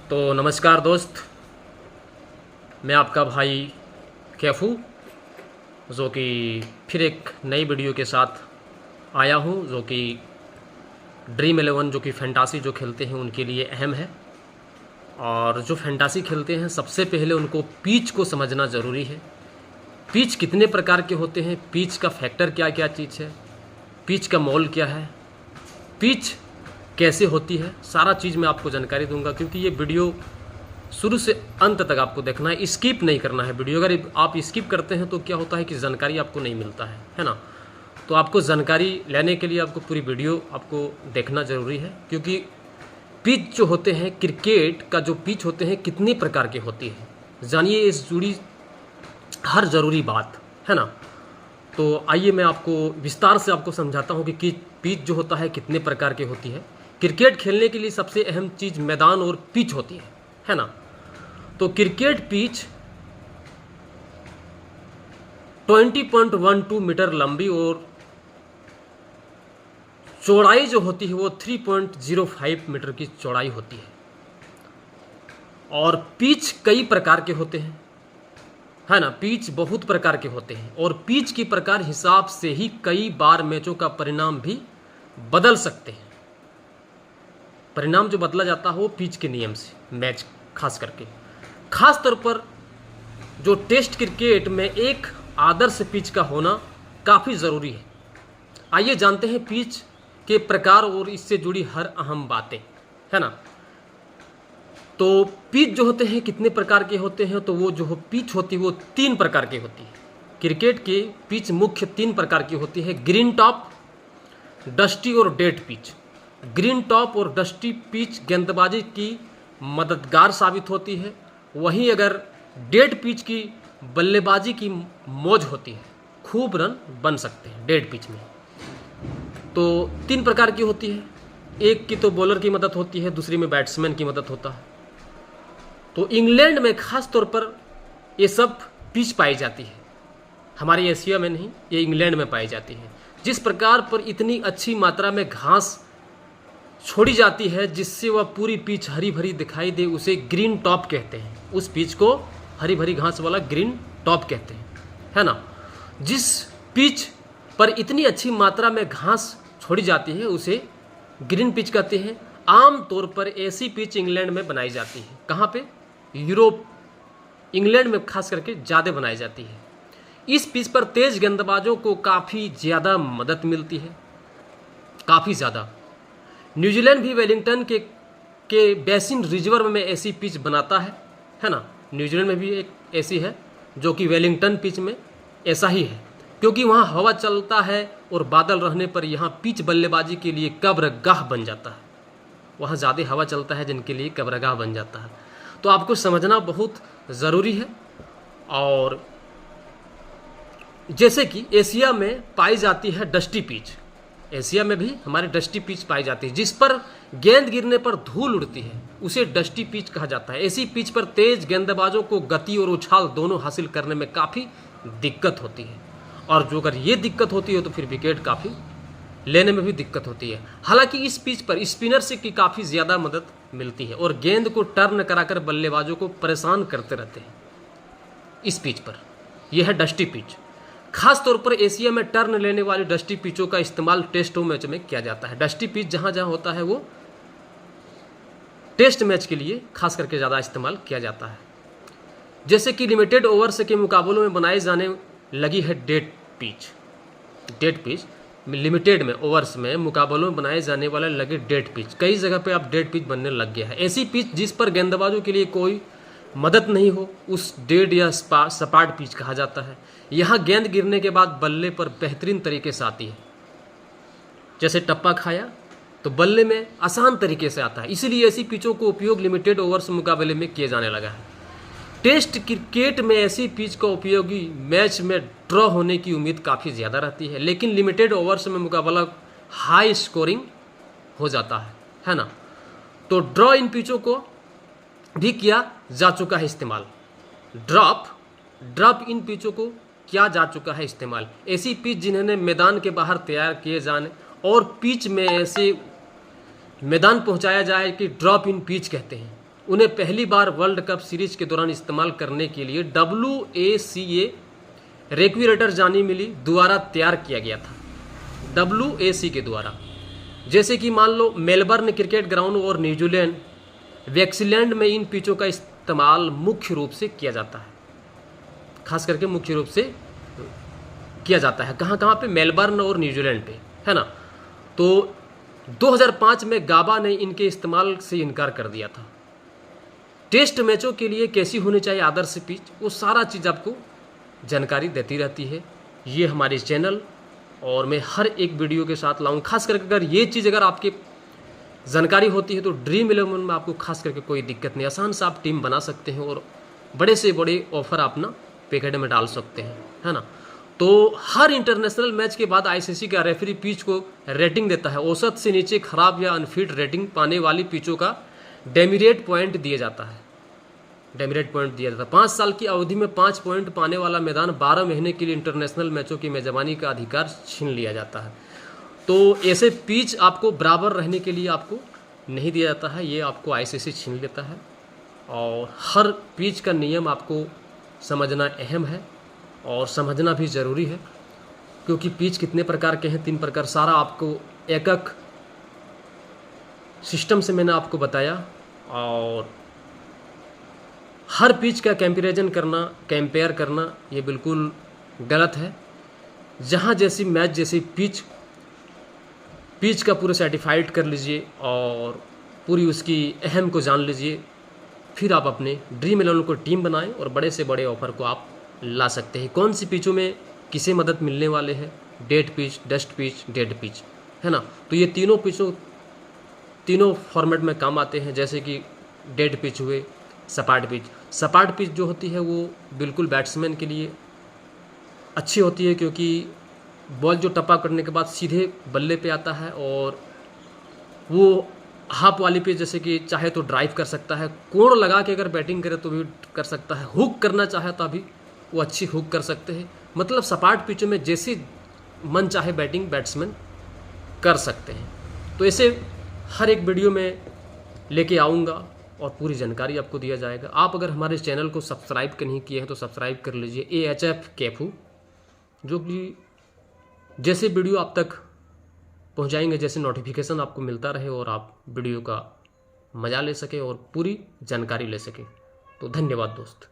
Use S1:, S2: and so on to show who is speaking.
S1: तो नमस्कार दोस्त, मैं आपका भाई कैफू जो कि फिर एक नई वीडियो के साथ आया हूं, जो कि ड्रीम 11 जो कि फैंटासी जो खेलते हैं उनके लिए अहम है। और जो फैंटासी खेलते हैं सबसे पहले उनको पिच को समझना ज़रूरी है। पिच कितने प्रकार के होते हैं, पिच का फैक्टर क्या क्या चीज़ है, पिच का मोल क्या है, पिच कैसे होती है, सारा चीज़ मैं आपको जानकारी दूंगा। क्योंकि ये वीडियो शुरू से अंत तक आपको देखना है, स्किप नहीं करना है वीडियो। अगर आप स्किप करते हैं तो क्या होता है कि जानकारी आपको नहीं मिलता है ना। तो आपको जानकारी लेने के लिए आपको पूरी वीडियो आपको देखना ज़रूरी है। क्योंकि पिच जो होते हैं, क्रिकेट का जो पिच होते हैं कितने प्रकार के होती है, जानिए इस जुड़ी हर ज़रूरी बात है ना। तो आइए मैं आपको विस्तार से आपको समझाता हूँ कि पिच जो होता है कितने प्रकार की होती है। क्रिकेट खेलने के लिए सबसे अहम चीज़ मैदान और पिच होती है ना। तो क्रिकेट पिच 20.12 मीटर लंबी और चौड़ाई जो होती है वो 3.05 मीटर की चौड़ाई होती है। और पिच कई प्रकार के होते हैं, है ना। पिच बहुत प्रकार के होते हैं और पिच की प्रकार हिसाब से ही कई बार मैचों का परिणाम भी बदल सकते हैं। परिणाम जो बदला जाता है वो पिच के नियम से, मैच खास करके, खास तौर पर जो टेस्ट क्रिकेट में एक आदर्श पिच का होना काफ़ी ज़रूरी है। आइए जानते हैं पिच के प्रकार और इससे जुड़ी हर अहम बातें, है ना। तो पिच जो होते हैं कितने प्रकार के होते हैं, तो वो जो पिच होती है वो 3 प्रकार की होती है। क्रिकेट के पिच मुख्य 3 प्रकार की होती है: ग्रीन टॉप, डस्टी और डेड पिच। ग्रीन टॉप और डस्टी पिच गेंदबाजी की मददगार साबित होती है, वहीं अगर डेड पिच की बल्लेबाजी की मौज होती है, खूब रन बन सकते हैं डेड पिच में। तो 3 प्रकार की होती है, एक की तो बॉलर की मदद होती है, दूसरी में बैट्समैन की मदद होता है। तो इंग्लैंड में खास तौर पर ये सब पिच पाई जाती है, हमारे एशिया में नहीं, ये इंग्लैंड में पाई जाती है। जिस प्रकार पर इतनी अच्छी मात्रा में घास छोड़ी जाती है जिससे वह पूरी पिच हरी भरी दिखाई दे, उसे ग्रीन टॉप कहते हैं। उस पिच को हरी भरी घास वाला ग्रीन टॉप कहते हैं, है ना। जिस पिच पर इतनी अच्छी मात्रा में घास छोड़ी जाती है उसे ग्रीन पिच कहते हैं। आम तौर पर ऐसी पिच इंग्लैंड में बनाई जाती है। कहाँ पे? यूरोप, इंग्लैंड में खास करके ज़्यादा बनाई जाती है। इस पिच पर तेज गेंदबाजों को काफ़ी ज़्यादा मदद मिलती है, काफ़ी ज़्यादा। न्यूजीलैंड भी वेलिंगटन के बेसिन रिजर्व में ऐसी पिच बनाता है ना। न्यूजीलैंड में भी एक ऐसी है जो कि वेलिंगटन पिच में ऐसा ही है, क्योंकि वहाँ हवा चलता है और बादल रहने पर यहाँ पिच बल्लेबाजी के लिए कब्रगाह बन जाता है। वहाँ ज़्यादा हवा चलता है जिनके लिए कब्रगाह बन जाता है। तो आपको समझना बहुत ज़रूरी है। और जैसे कि एशिया में पाई जाती है डस्टी पिच, एशिया में भी हमारी डस्टी पिच पाई जाती है, जिस पर गेंद गिरने पर धूल उड़ती है, उसे डस्टी पिच कहा जाता है। ऐसी पिच पर तेज गेंदबाजों को गति और उछाल दोनों हासिल करने में काफ़ी दिक्कत होती है। और जो अगर ये दिक्कत होती है तो फिर विकेट काफ़ी लेने में भी दिक्कत होती है। हालांकि इस पिच पर स्पिनर से की काफ़ी ज़्यादा मदद मिलती है और गेंद को टर्न कराकर बल्लेबाजों को परेशान करते रहते हैं इस पिच पर। यह है डस्टी पिच। खास तौर पर एशिया में टर्न लेने वाली डस्टी पिचों का इस्तेमाल टेस्ट मैच में किया जाता है। डस्टी पिच जहां जहां होता है वो टेस्ट मैच के लिए खास करके ज़्यादा इस्तेमाल किया जाता है। जैसे कि लिमिटेड ओवर्स के मुकाबलों में बनाई जाने लगी है dead pitch. Dead pitch limited में ओवर्स में मुकाबलों में बनाए जाने वाले लगे डेड पिच, कई जगह पे अब डेड पिच बनने लग गया है। ऐसी पिच जिस पर गेंदबाजों के लिए कोई मदद नहीं हो, उस डेड या सपाट पिच कहा जाता है। यहाँ गेंद गिरने के बाद बल्ले पर बेहतरीन तरीके से आती है। जैसे टप्पा खाया तो बल्ले में आसान तरीके से आता है, इसीलिए ऐसी पिचों को उपयोग लिमिटेड ओवर्स मुकाबले में किए जाने लगा है। टेस्ट क्रिकेट में ऐसी पिच का उपयोगी मैच में ड्रॉ होने की उम्मीद काफ़ी ज़्यादा रहती है, लेकिन लिमिटेड ओवर्स में मुकाबला हाई स्कोरिंग हो जाता है ना। तो ड्रॉ इन पिचों को भी किया जा चुका है इस्तेमाल। ड्रॉप इन पिचों को किया जा चुका है इस्तेमाल। ऐसी पिच जिन्हें मैदान के बाहर तैयार किए जाने और पिच में ऐसे मैदान पहुंचाया जाए कि ड्रॉप इन पिच कहते हैं। उन्हें पहली बार वर्ल्ड कप सीरीज के दौरान इस्तेमाल करने के लिए WACA रेक्यूरेटर जानी मिली द्वारा तैयार किया गया था, WAC के द्वारा। जैसे कि मान लो मेलबर्न क्रिकेट ग्राउंड और न्यूजीलैंड वैक्सीलैंड में इन पिचों का इस्तेमाल मुख्य रूप से किया जाता है, खास करके मुख्य रूप से किया जाता है। कहाँ कहाँ पे? मेलबर्न और न्यूजीलैंड पे, है ना। तो 2005 में गाबा ने इनके इस्तेमाल से इनकार कर दिया था। टेस्ट मैचों के लिए कैसी होनी चाहिए आदर्श पिच, वो सारा चीज़ आपको जानकारी देती रहती है ये हमारे चैनल, और मैं हर एक वीडियो के साथ लाऊं। खास करके अगर ये चीज़ अगर आपके जानकारी होती है तो ड्रीम 11 में आपको खास करके कोई दिक्कत नहीं, आसान से आप टीम बना सकते हैं और बड़े से बड़े ऑफर अपना पैकेट में डाल सकते हैं, है ना। तो हर इंटरनेशनल मैच के बाद आईसीसी का रेफरी पिच को रेटिंग देता है। औसत से नीचे खराब या अनफिट रेटिंग पाने वाली पिचों का डेमेरिट पॉइंट दिया जाता है, डेमेरिट पॉइंट दिया जाता है। 5 साल की अवधि में 5 पॉइंट पाने वाला मैदान 12 महीने के लिए इंटरनेशनल मैचों की मेजबानी का अधिकार छीन लिया जाता है। तो ऐसे पिच आपको बराबर रहने के लिए आपको नहीं दिया जाता है, ये आपको आईसीसी छीन लेता है। और हर पिच का नियम आपको समझना अहम है और समझना भी ज़रूरी है, क्योंकि पिच कितने प्रकार के हैं, 3 प्रकार, सारा आपको एक एक सिस्टम से मैंने आपको बताया। और हर पिच का कंपेयर करना ये बिल्कुल गलत है। जहाँ जैसी मैच जैसी पिच का पूरा सर्टिफाइड कर लीजिए और पूरी उसकी अहम को जान लीजिए, फिर आप अपने ड्रीम 11 को टीम बनाएं और बड़े से बड़े ऑफर को आप ला सकते हैं। कौन सी पिचों में किसे मदद मिलने वाले हैं, dead pitch, dust pitch, dead pitch, है ना। तो ये तीनों पिचों तीनों फॉर्मेट में काम आते हैं। जैसे कि डेड पिच हुए, सपाट पिच जो होती है वो बिल्कुल बैट्समैन के लिए अच्छी होती है, क्योंकि बॉल जो टप्पा करने के बाद सीधे बल्ले पे आता है, और वो हाफ वाली पिच जैसे कि चाहे तो ड्राइव कर सकता है, कोण लगा के अगर बैटिंग करे तो भी कर सकता है, हुक करना चाहे तो अभी वो अच्छी हुक कर सकते हैं। मतलब सपाट पिचों में जैसी मन चाहे बैटिंग बैट्समैन कर सकते हैं। तो ऐसे हर एक वीडियो में लेके आऊँगा और पूरी जानकारी आपको दिया जाएगा। आप अगर हमारे चैनल को सब्सक्राइब नहीं किए हैं तो सब्सक्राइब कर लीजिए, AHF कैफू, जो कि जैसे वीडियो आप तक पहुंचाएंगे, जैसे नोटिफिकेशन आपको मिलता रहे और आप वीडियो का मज़ा ले सके और पूरी जानकारी ले सके। तो धन्यवाद दोस्त।